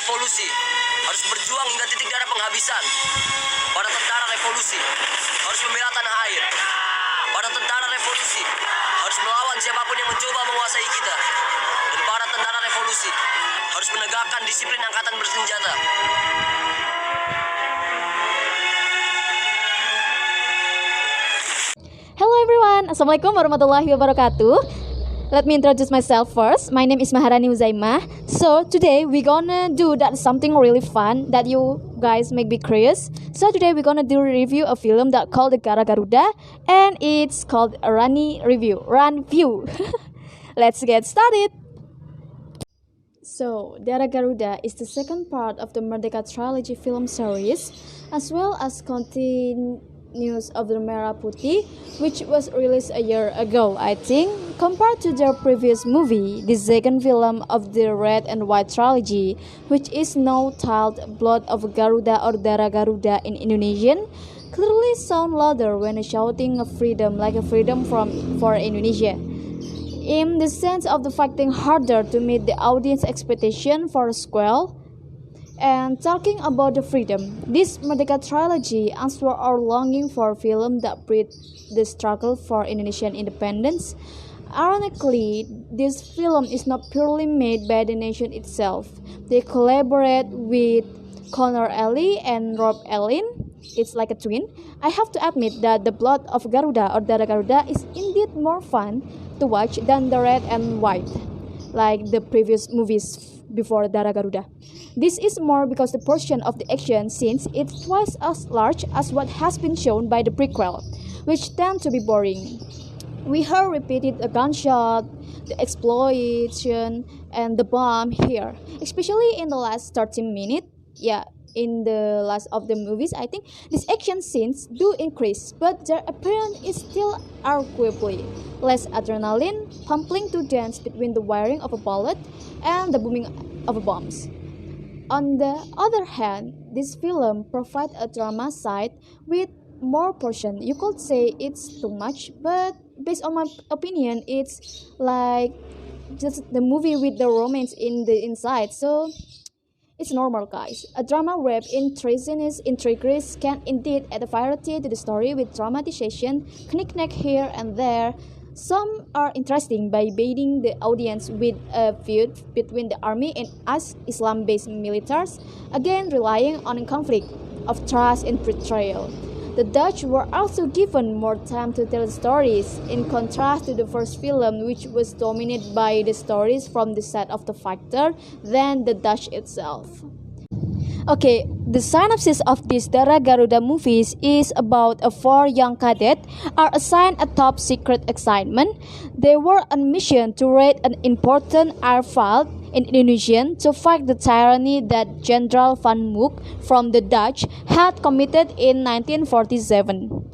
revolusi harus berjuang hingga titik darah penghabisan. Para tentara revolusi harus membela tanah air. Para tentara revolusi harus melawan siapapun yang mencoba menguasai kita. Dan para tentara revolusi harus menegakkan disiplin angkatan bersenjata. Hello everyone, Assalamualaikum warahmatullahi wabarakatuh. Let me introduce myself first. My name is Maharani Huzaema. So today we're gonna do something really fun that you guys make me curious. So today we're gonna do a review of film that called the Garuda, and it's called a Ranview. Let's get started. So, Darah Garuda is the second part of the Merdeka Trilogy film series, as well as continues of the Merah Putih, which was released a year ago, I think. Compared to their previous movie, the second film of the Red and White Trilogy, which is now titled Blood of Garuda or Darah Garuda in Indonesian, clearly sound louder when shouting of freedom, like a freedom for Indonesia. In the sense of the fighting harder to meet the audience expectation for a sequel. And talking about the freedom, this Merdeka Trilogy answers our longing for a film that breathes the struggle for Indonesian independence. Ironically, this film is not purely made by the nation itself. They collaborate with Conor and Allyn. It's like a twin. I have to admit that the Blood of Garuda or Darah Garuda is indeed more fun to watch than the Red and White, like the previous movies before Darah Garuda. This is more because the portion of the action scenes is twice as large as what has been shown by the prequel, which tend to be boring. We heard repeated a gunshot, the explosion, and the bomb here, especially in the last 30 minutes. In the last of the movies, I think these action scenes do increase, but their appearance is still arguably less adrenaline pumping to dance between the wiring of a bullet and the booming of bombs. On the other hand, this film provides a drama side with more portion. You could say it's too much, but based on my opinion, it's like just the movie with the romance in the inside. So it's normal, guys. A drama wrapped in treasonous intrigues can indeed add a variety to the story with dramatization, knick-knack here and there. Some are interesting by baiting the audience with a feud between the army and us Islam-based militaries, again relying on a conflict of trust and betrayal. The Dutch were also given more time to tell stories, in contrast to the first film, which was dominated by the stories from the side of the fighter than the Dutch itself. Okay, the synopsis of this Darah Garuda movies is about four young cadets are assigned a top secret assignment. They were on mission to raid an important airfield in Indonesia to fight the tyranny that General Van Mook from the Dutch had committed in 1947.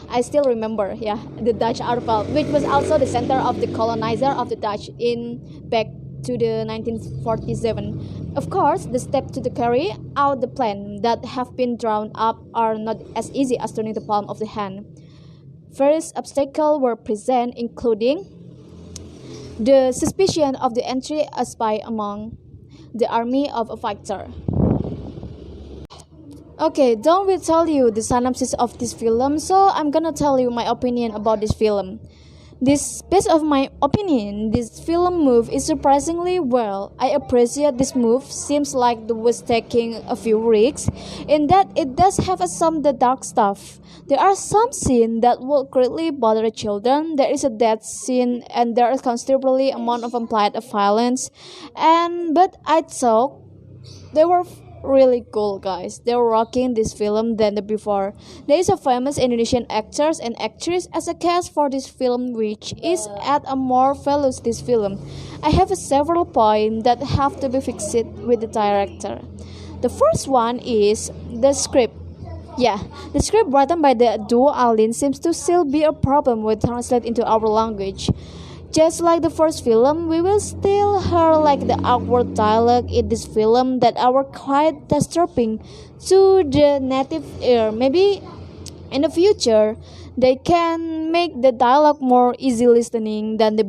I still remember, the Dutch airfield, which was also the center of the colonizer of the Dutch in back to the 1947. Of course, the steps to carry out the plan that have been drawn up are not as easy as turning the palm of the hand. Various obstacles were present, including the suspicion of the entry a spy among the army of a fighter. Okay, don't we tell you the synopsis of this film, so I'm gonna tell you my opinion about this film. Based on my opinion, this film move is surprisingly well. I appreciate this move. Seems like it was taking a few risks, in that it does have some the dark stuff. There are some scenes that will greatly bother children. There is a death scene, and there is considerably amount of implied violence. But I thought they were really cool, guys. They were rocking this film than the before. There is a famous Indonesian actors and actress as a cast for this film, which is add a more values this film. I have several points that have to be fixed with the director. The first one is the script. The script written by the duo Allyn seems to still be a problem with translate into our language. Just like the first film, we will still hear like the awkward dialogue in this film that are quite disturbing to the native ear. Maybe in the future, they can make the dialogue more easy listening than the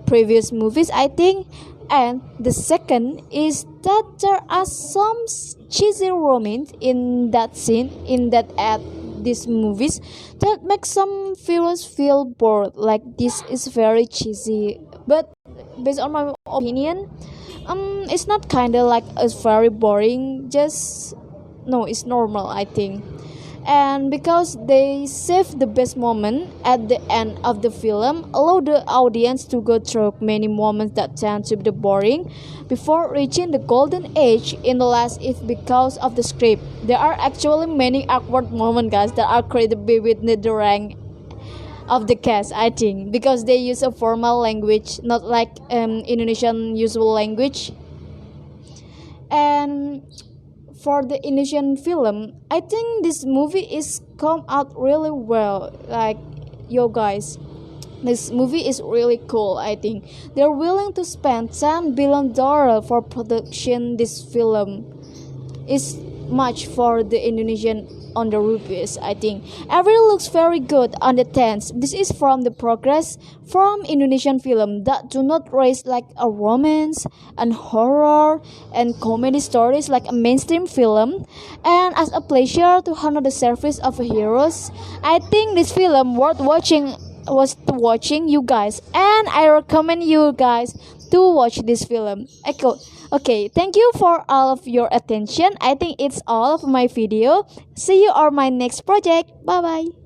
previous movies, I think. And the second is that there are some cheesy romance in that scene, in that at these movies, that make some viewers feel bored. Like this is very cheesy. But based on my opinion, it's not kinda like it's very boring. Just no, it's normal, I think. And because they save the best moment at the end of the film, allow the audience to go through many moments that tend to be boring before reaching the golden age in the last. If because of the script, there are actually many awkward moments, guys, that are created with the rank of the cast, I think, because they use a formal language, not like Indonesian usual language. And for the Indonesian film, I think this movie is come out really well. Like, yo guys, this movie is really cool. I think they're willing to spend $10 billion for production. This film is much for the Indonesian on the rupees. I think everything looks very good on the tents. This is from the progress from Indonesian film that do not raise like a romance and horror and comedy stories like a mainstream film, and as a pleasure to honor the service of heroes. I think this film worth watching was watching you guys, and I recommend you guys to watch this film. Okay, thank you for all of your attention. I think it's all of my video. See you on my next project. Bye bye.